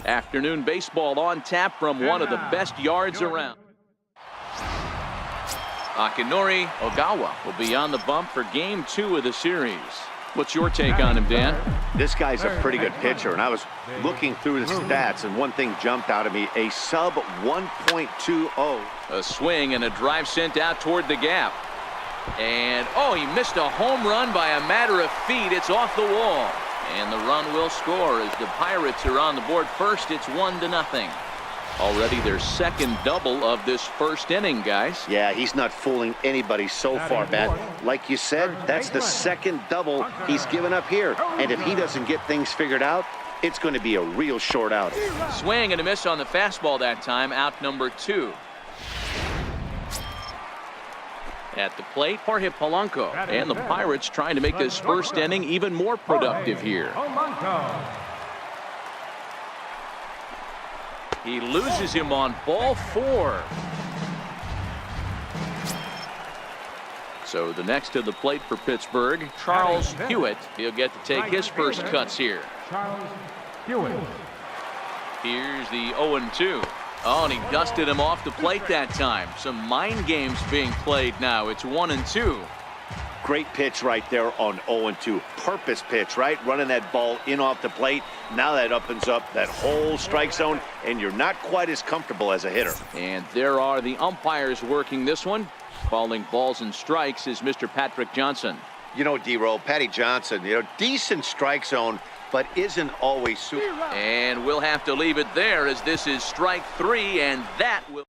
Afternoon baseball on tap from one of the best yards around. Akinori Ogawa will be on the bump for game 2 of the series. What's your take on him, Dan? This guy's a pretty good pitcher, and I was looking through the stats, and one thing jumped out at me, a sub 1.20. A swing and a drive sent out toward the gap. And, oh, he missed a home run by a matter of feet. It's off the wall. And the run will score as the Pirates are on the board first. It's 1-0. Already their second double of this first inning, guys. Yeah, he's not fooling anybody so far, Matt. Like you said, that's the second double he's given up here. And if he doesn't get things figured out, it's going to be a real short outing. Swing and a miss on the fastball that time, out number 2. At the plate, Jorge Polanco. And the Pirates trying to make this first inning even more productive here. He loses him on ball 4. So the next to the plate for Pittsburgh, Charles Hewitt. He'll get to take his first cuts here. Charles Hewitt. Here's the 0-2. Oh, and he dusted him off the plate that time. Some mind games being played now. It's 1-2. Great pitch right there on 0-2. Purpose pitch, right? Running that ball in off the plate. Now that opens up that whole strike zone, and you're not quite as comfortable as a hitter. And there are the umpires working this one. Calling balls and strikes is Mr. Patrick Johnson. You know, D-Roll, Patty Johnson, decent strike zone, but isn't always super. And we'll have to leave it there as this is strike 3, and that will.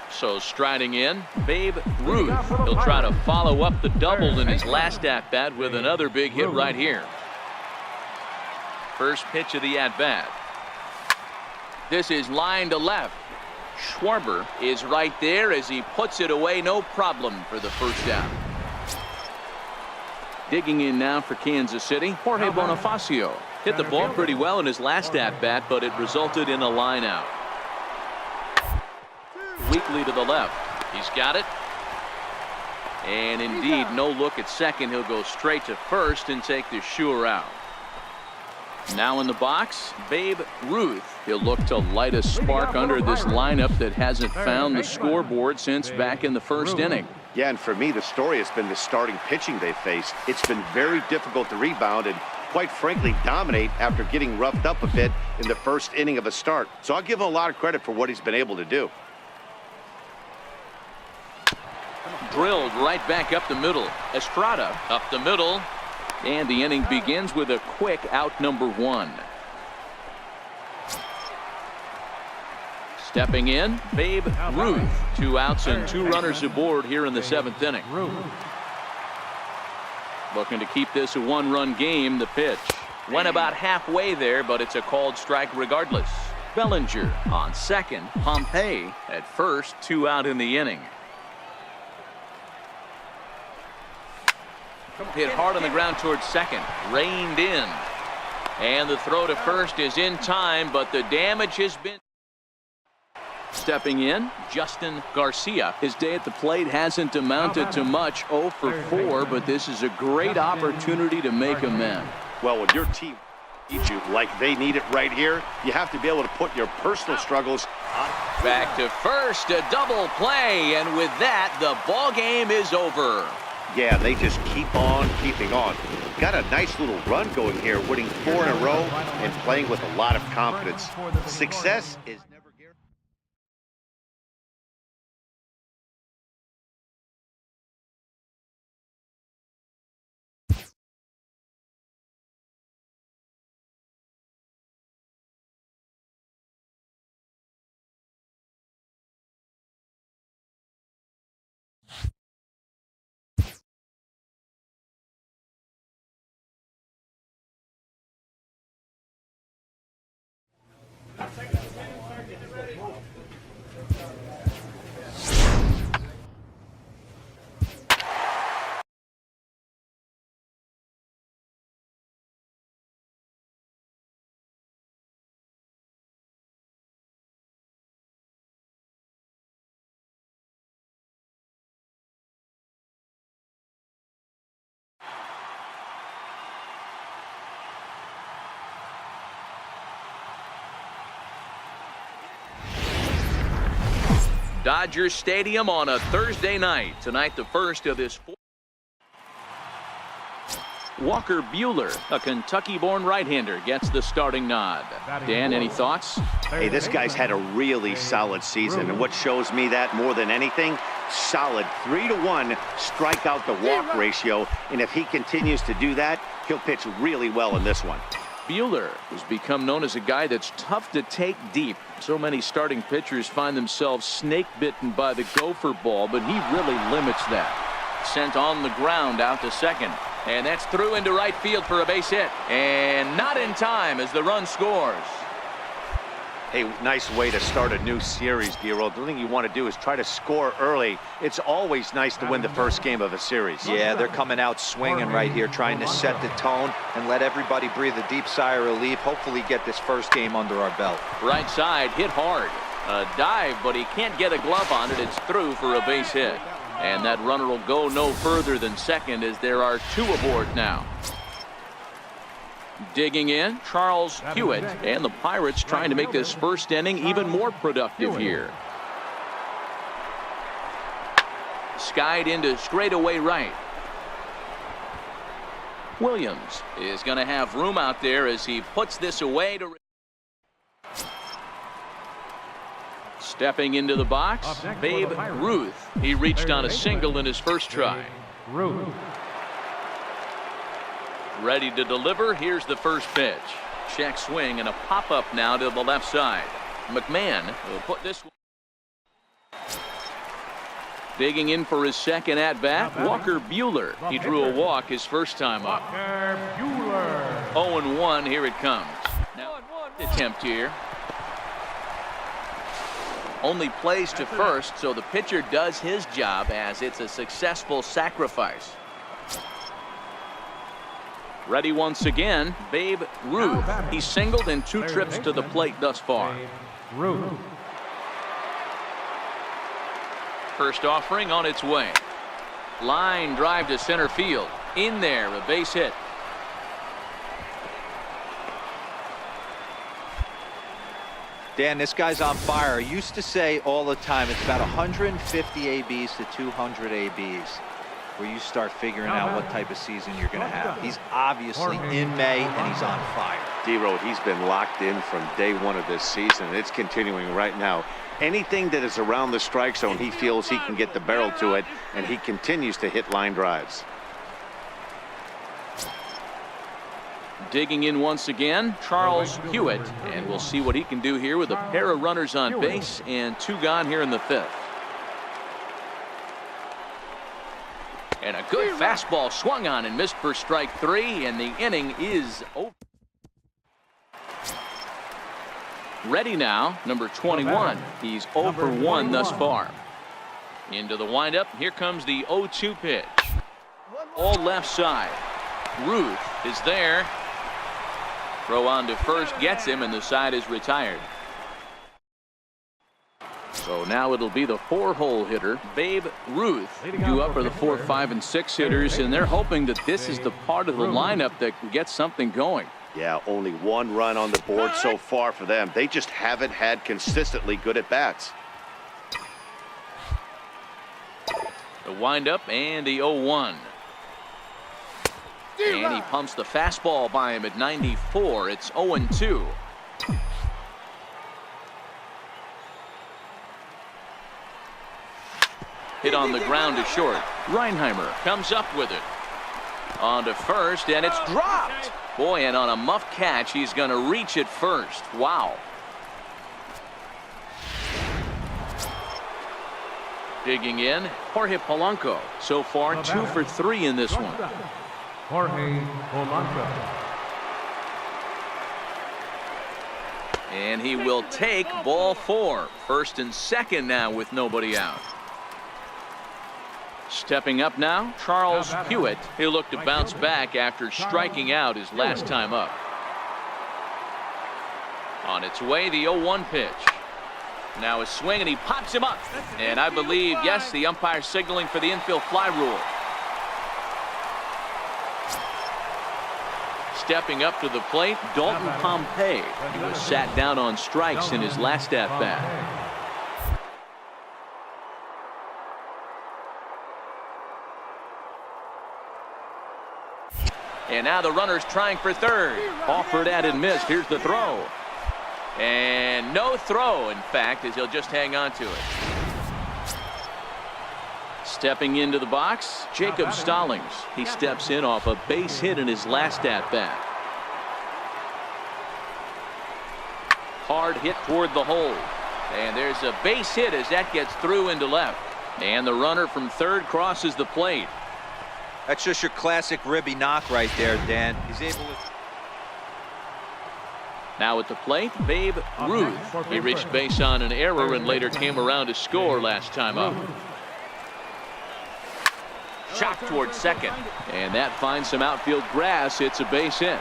So striding in, Babe Ruth. He'll try to follow up the double in his last at-bat with another big hit right here. First pitch of the at-bat. This is line to left. Schwarber is right there as he puts it away, no problem for the first out. Digging in now for Kansas City, Jorge Bonifacio. Hit the ball pretty well in his last at-bat, but it resulted in a line out. Weakly to the left. He's got it. And indeed, no look at second. He'll go straight to first and take the sure out. Now in the box, Babe Ruth. He'll look to light a spark under this lineup that hasn't found the scoreboard since back in the first inning. Yeah, and for me, the story has been the starting pitching they faced. It's been very difficult to rebound and, quite frankly, dominate after getting roughed up a bit in the first inning of a start. So I'll give him a lot of credit for what he's been able to do. Drilled right back up the middle. Estrada up the middle. And the inning begins with a quick out number 1. Stepping in, Babe Ruth. 2 outs and 2 runners aboard here in the 7th inning. Looking to keep this a 1-run game. The pitch went about halfway there, but it's a called strike regardless. Bellinger on second. Pompey at first. 2 out in the inning. Hit hard on the ground towards second. Reined in. And the throw to first is in time, but the damage has been. Stepping in, Justin Garcia. His day at the plate hasn't amounted to much. 0 for 4, but this is a great opportunity to make amends. Well, when your team needs you like they need it right here, you have to be able to put your personal struggles on. Back to first, a double play, and with that, the ball game is over. Yeah, they just keep on keeping on. Got a nice little run going here, winning 4 in a row and playing with a lot of confidence. Success is never guaranteed. Dodger Stadium on a Thursday night. Tonight, the first of this. Walker Buehler, a Kentucky-born right-hander, gets the starting nod. Dan, any thoughts? Hey, this guy's had a really solid season, and what shows me that more than anything, solid 3-to-1 strikeout to walk ratio, and if he continues to do that, he'll pitch really well in this one. Buehler has become known as a guy that's tough to take deep. So many starting pitchers find themselves snake-bitten by the gopher ball, but he really limits that. Sent on the ground out to second. And that's through into right field for a base hit. And not in time as the run scores. Hey, nice way to start a new series, Giro. The thing you want to do is try to score early. It's always nice to win the first game of a series. Yeah, they're coming out swinging right here, trying to set the tone and let everybody breathe a deep sigh of relief. Hopefully get this first game under our belt. Right side, hit hard. A dive, but he can't get a glove on it. It's through for a base hit. And that runner will go no further than second as there are two aboard now. Digging in, Charles Hewitt, and the Pirates trying to make this first inning even more productive here. Skied into straightaway right. Williams is going to have room out there as he puts this away to. Stepping into the box, Babe Ruth. He reached on a single in his first try. Ready to deliver. Here's the first pitch. Check swing and a pop-up now to the left side. McMahon will put this one. Digging in for his second at-bat, Walker Buehler. He drew a walk his first time up. 0-1, here it comes. Now, attempt here. Only plays to first, so the pitcher does his job as it's a successful sacrifice. Ready once again, Babe Ruth. He's singled in 2 trips to the plate thus far. First offering on its way. Line drive to center field. In there, a base hit. Dan, this guy's on fire. I used to say all the time it's about 150 ABs to 200 ABs where you start figuring out what type of season you're going to have. He's obviously in May and he's on fire. D-Road, he's been locked in from day one of this season, and it's continuing right now. Anything that is around the strike zone, he feels he can get the barrel to it, and he continues to hit line drives. Digging in once again, Charles Hewitt, and we'll see what he can do here with a pair of runners on base and 2 gone here in the 5th. And a good fastball swung on and missed for strike 3, and the inning is over. Ready now, number 21. He's 0 for 1 thus far. Into the windup. Here comes the 0-2 pitch. All left side. Ruth is there. Throw on to first gets him, and the side is retired. So now it'll be the 4-hole hitter, Babe Ruth, due up for the 4, 5, and 6 hitters, and they're hoping that this is the part of the lineup that can get something going. Yeah, only 1 run on the board so far for them. They just haven't had consistently good at-bats. The windup and the 0-1. And he pumps the fastball by him at 94. It's 0-2. Hit on the ground to short. Reinheimer comes up with it. On to first, and it's dropped. Boy, and on a muff catch, he's going to reach it first. Wow. Digging in, Jorge Polanco. So far, 2 for 3 in this one. Jorge Polanco. And he will take ball 4. First and second now with nobody out. Stepping up now, Charles Hewitt. He'll look to bounce back after striking out his last time up. On its way, the 0-1 pitch. Now a swing, and he pops him up. And I believe, yes, the umpire signaling for the infield fly rule. Stepping up to the plate, Dalton Pompey. He was sat down on strikes in his last at-bat. And now the runner's trying for third. Offered at and missed. Here's the throw. And no throw, in fact, as he'll just hang on to it. Stepping into the box, Jacob Stallings. He steps in off a base hit in his last at-bat. Hard hit toward the hole. And there's a base hit as that gets through into left. And the runner from third crosses the plate. That's just your classic ribby knock right there, Dan. He's able to... Now at the plate, Babe Ruth. He reached base on an error and later came around to score last time up. Shot toward second. And that finds some outfield grass. It's a base hit.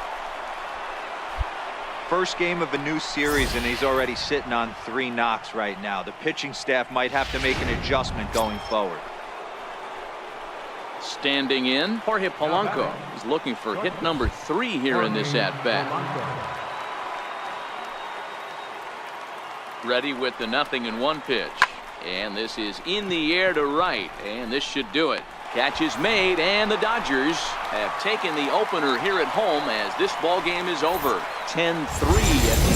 First game of a new series, and he's already sitting on 3 knocks right now. The pitching staff might have to make an adjustment going forward. Standing in, Jorge Polanco is looking for hit number 3 here in this at-bat. Ready with the 0-1 pitch. And this is in the air to right. And this should do it. Catch is made, and the Dodgers have taken the opener here at home as this ball game is over. 10-3 at